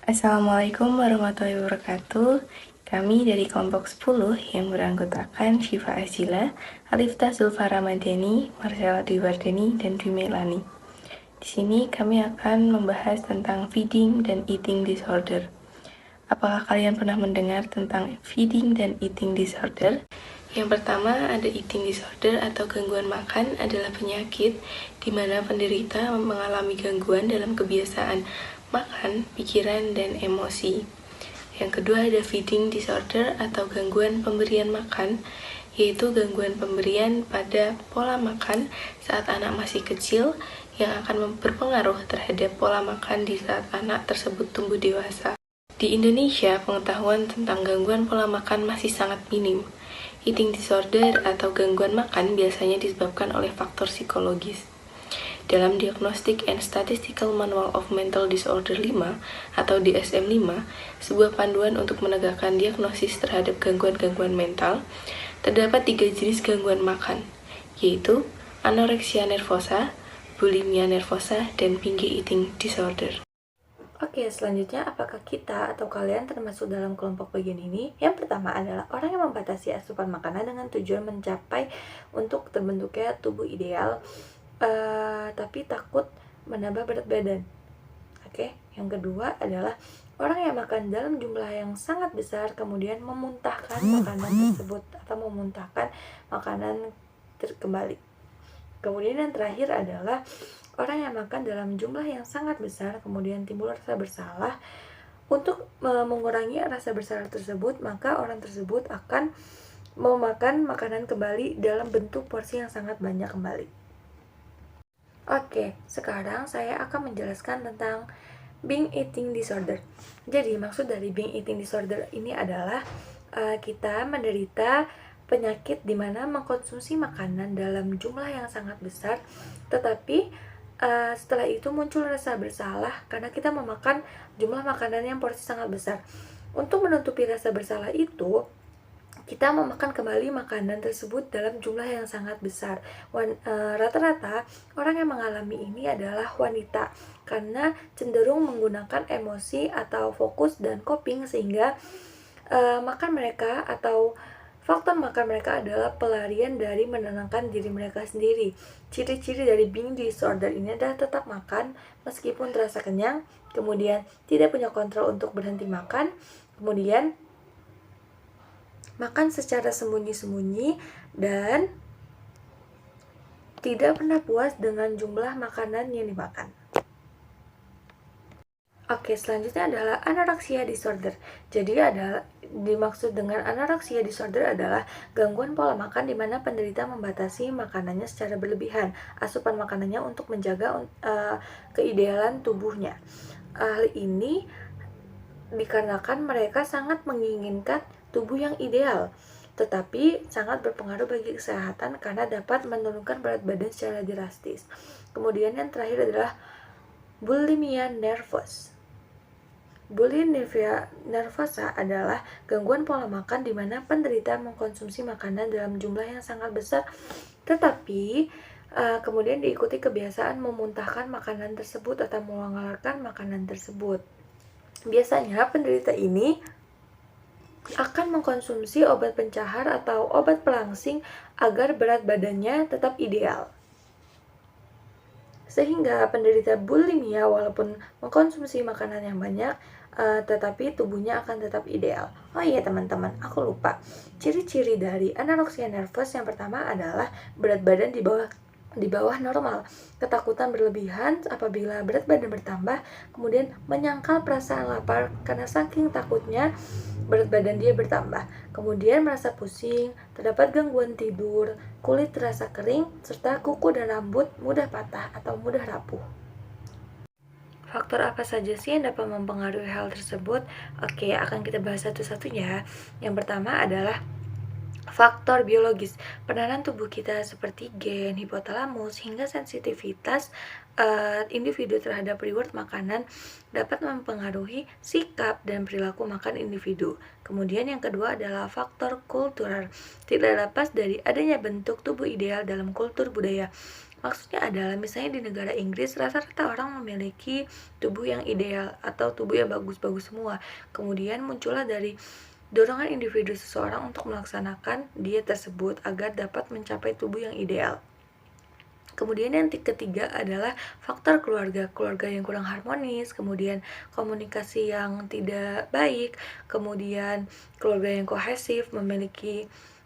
Assalamualaikum warahmatullahi wabarakatuh. Kami dari kelompok 10 yang beranggotakan Syifa Azila, Alifta Zulfa Ramadhani, Marcella Dwi Wardani, dan Dwi Melani. Di sini kami akan membahas tentang feeding dan eating disorder. Apakah kalian pernah mendengar tentang feeding dan eating disorder? Yang pertama, ada eating disorder atau gangguan makan adalah penyakit di mana penderita mengalami gangguan dalam kebiasaan makan, pikiran, dan emosi. Yang kedua, ada feeding disorder atau gangguan pemberian makan, yaitu gangguan pemberian pada pola makan saat anak masih kecil yang akan berpengaruh terhadap pola makan di saat anak tersebut tumbuh dewasa. Di Indonesia, pengetahuan tentang gangguan pola makan masih sangat minim. Eating disorder atau gangguan makan biasanya disebabkan oleh faktor psikologis. Dalam Diagnostic and Statistical Manual of Mental Disorder 5 atau DSM-5, sebuah panduan untuk menegakkan diagnosis terhadap gangguan-gangguan mental, terdapat 3 jenis gangguan makan, yaitu anoreksia nervosa, bulimia nervosa, dan binge eating disorder. Oke, selanjutnya apakah kita atau kalian termasuk dalam kelompok bagian ini? Yang pertama adalah orang yang membatasi asupan makanan dengan tujuan mencapai untuk terbentuknya tubuh ideal, tapi takut menambah berat badan. Oke, yang kedua adalah orang yang makan dalam jumlah yang sangat besar kemudian memuntahkan makanan tersebut atau memuntahkan makanan kembali. Kemudian yang terakhir adalah orang yang makan dalam jumlah yang sangat besar kemudian timbul rasa bersalah. Untuk mengurangi rasa bersalah tersebut, maka orang tersebut akan memakan makanan kembali dalam bentuk porsi yang sangat banyak kembali. Oke, sekarang saya akan menjelaskan tentang binge eating disorder. Jadi maksud dari binge eating disorder ini adalah kita menderita penyakit di mana mengkonsumsi makanan dalam jumlah yang sangat besar, tetapi setelah itu muncul rasa bersalah karena kita memakan jumlah makanan yang porsi sangat besar. Untuk menutupi rasa bersalah itu, kita memakan kembali makanan tersebut dalam jumlah yang sangat besar. Rata-rata orang yang mengalami ini adalah wanita karena cenderung menggunakan emosi atau fokus dan coping sehingga makan mereka atau faktor makan mereka adalah pelarian dari menenangkan diri mereka sendiri. Ciri-ciri dari binge disorder ini adalah tetap makan meskipun terasa kenyang, kemudian tidak punya kontrol untuk berhenti makan, kemudian makan secara sembunyi-sembunyi, dan tidak pernah puas dengan jumlah makanan yang dimakan. Oke, selanjutnya adalah anoreksia disorder. Jadi dimaksud dengan anoreksia disorder adalah gangguan pola makan di mana penderita membatasi makanannya secara berlebihan, asupan makanannya untuk menjaga keidealan tubuhnya. Hal ini dikarenakan mereka sangat menginginkan tubuh yang ideal, tetapi sangat berpengaruh bagi kesehatan karena dapat menurunkan berat badan secara drastis. Kemudian yang terakhir adalah bulimia nervous. Bulimia nervosa adalah gangguan pola makan di mana penderita mengkonsumsi makanan dalam jumlah yang sangat besar, tetapi kemudian diikuti kebiasaan memuntahkan makanan tersebut atau mengeluarkan makanan tersebut. Biasanya penderita ini akan mengkonsumsi obat pencahar atau obat pelangsing agar berat badannya tetap ideal. Sehingga penderita bulimia walaupun mengkonsumsi makanan yang banyak, tetapi tubuhnya akan tetap ideal. Oh iya teman-teman, aku lupa. Ciri-ciri dari anoreksia nervous yang pertama adalah berat badan di bawah normal, ketakutan berlebihan apabila berat badan bertambah, kemudian menyangkal perasaan lapar karena saking takutnya berat badan dia bertambah, kemudian merasa pusing, terdapat gangguan tidur, kulit terasa kering, serta kuku dan rambut mudah patah atau mudah rapuh. Faktor apa saja sih yang dapat mempengaruhi hal tersebut? Oke, akan kita bahas satu-satu ya. Yang pertama adalah faktor biologis. Peranan tubuh kita seperti gen, hipotalamus, hingga sensitivitas individu terhadap reward makanan dapat mempengaruhi sikap dan perilaku makan individu. Kemudian yang kedua adalah faktor kultural. Tidak lepas dari adanya bentuk tubuh ideal dalam kultur budaya. Maksudnya adalah misalnya di negara Inggris rata-rata orang memiliki tubuh yang ideal atau tubuh yang bagus-bagus semua. Kemudian muncullah dari dorongan individu seseorang untuk melaksanakan diet tersebut agar dapat mencapai tubuh yang ideal. Kemudian yang ketiga adalah faktor keluarga yang kurang harmonis, kemudian komunikasi yang tidak baik, kemudian keluarga yang kohesif,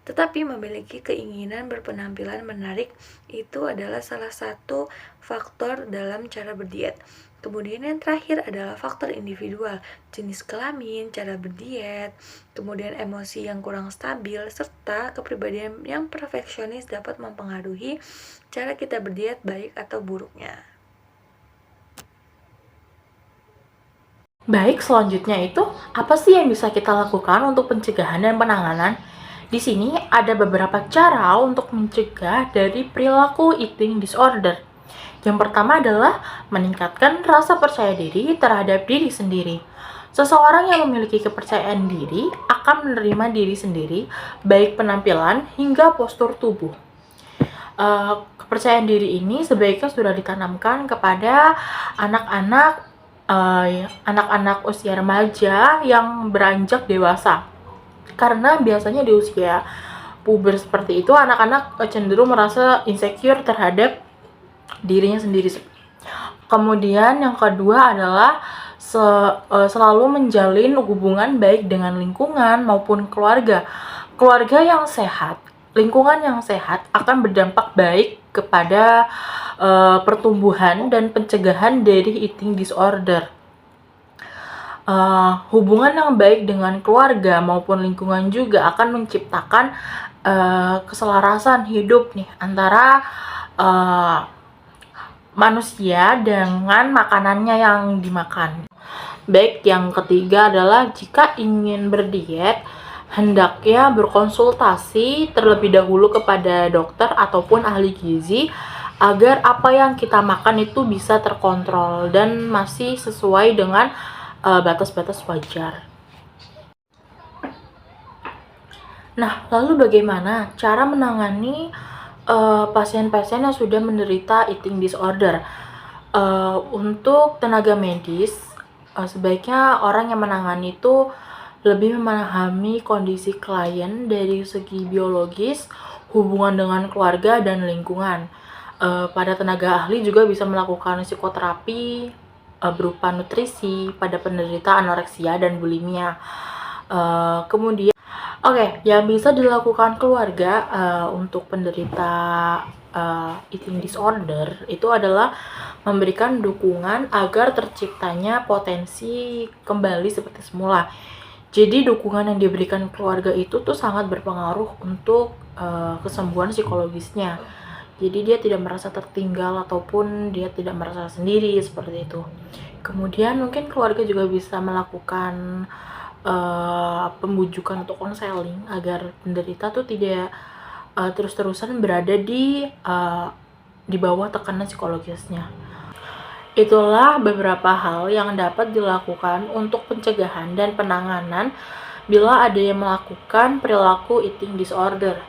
tetapi memiliki keinginan berpenampilan menarik, itu adalah salah satu faktor dalam cara berdiet. Kemudian yang terakhir adalah faktor individual, jenis kelamin, cara berdiet, kemudian emosi yang kurang stabil, serta kepribadian yang perfeksionis dapat mempengaruhi cara kita berdiet baik atau buruknya. Baik, selanjutnya itu apa sih yang bisa kita lakukan untuk pencegahan dan penanganan? Di sini ada beberapa cara untuk mencegah dari perilaku eating disorder. Yang pertama adalah meningkatkan rasa percaya diri terhadap diri sendiri. Seseorang yang memiliki kepercayaan diri akan menerima diri sendiri, baik penampilan hingga postur tubuh. Kepercayaan diri ini sebaiknya sudah ditanamkan kepada anak-anak usia remaja yang beranjak dewasa. Karena biasanya di usia puber seperti itu, anak-anak cenderung merasa insecure terhadap dirinya sendiri. Kemudian yang kedua adalah selalu menjalin hubungan baik dengan lingkungan maupun keluarga. Keluarga yang sehat, lingkungan yang sehat akan berdampak baik kepada pertumbuhan dan pencegahan dari eating disorder. Hubungan yang baik dengan keluarga maupun lingkungan juga akan menciptakan keselarasan hidup nih antara manusia dengan makanannya yang dimakan. Baik, yang ketiga adalah jika ingin berdiet, hendaknya berkonsultasi terlebih dahulu kepada dokter ataupun ahli gizi agar apa yang kita makan itu bisa terkontrol dan masih sesuai dengan batas-batas wajar. Nah, lalu bagaimana cara menangani pasien-pasien yang sudah menderita eating disorder? Untuk tenaga medis, sebaiknya orang yang menangani itu lebih memahami kondisi klien dari segi biologis, hubungan dengan keluarga, dan lingkungan. Pada tenaga ahli juga bisa melakukan psikoterapi berupa nutrisi pada penderita anoreksia dan bulimia. Kemudian yang bisa dilakukan keluarga untuk penderita eating disorder itu adalah memberikan dukungan agar terciptanya potensi kembali seperti semula. Jadi dukungan yang diberikan keluarga itu tuh sangat berpengaruh untuk kesembuhan psikologisnya. Jadi dia tidak merasa tertinggal ataupun dia tidak merasa sendiri seperti itu. Kemudian mungkin keluarga juga bisa melakukan pembujukan atau konseling agar penderita tuh tidak terus-terusan berada di bawah tekanan psikologisnya. Itulah beberapa hal yang dapat dilakukan untuk pencegahan dan penanganan bila ada yang melakukan perilaku eating disorder.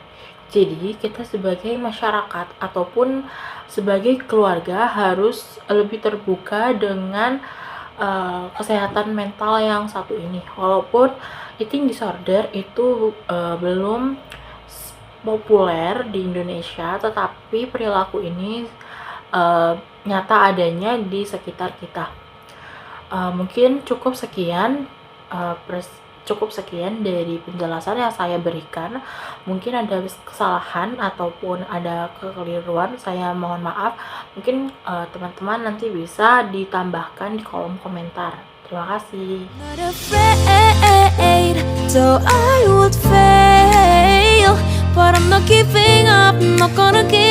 Jadi kita sebagai masyarakat ataupun sebagai keluarga harus lebih terbuka dengan kesehatan mental yang satu ini. Walaupun eating disorder itu belum populer di Indonesia, tetapi perilaku ini nyata adanya di sekitar kita. Mungkin cukup sekian dari penjelasan yang saya berikan. Mungkin ada kesalahan ataupun ada kekeliruan, saya mohon maaf. Mungkin teman-teman nanti bisa ditambahkan di kolom komentar. Terima kasih. Not afraid, so I would fail, but I'm not giving up, I'm not gonna give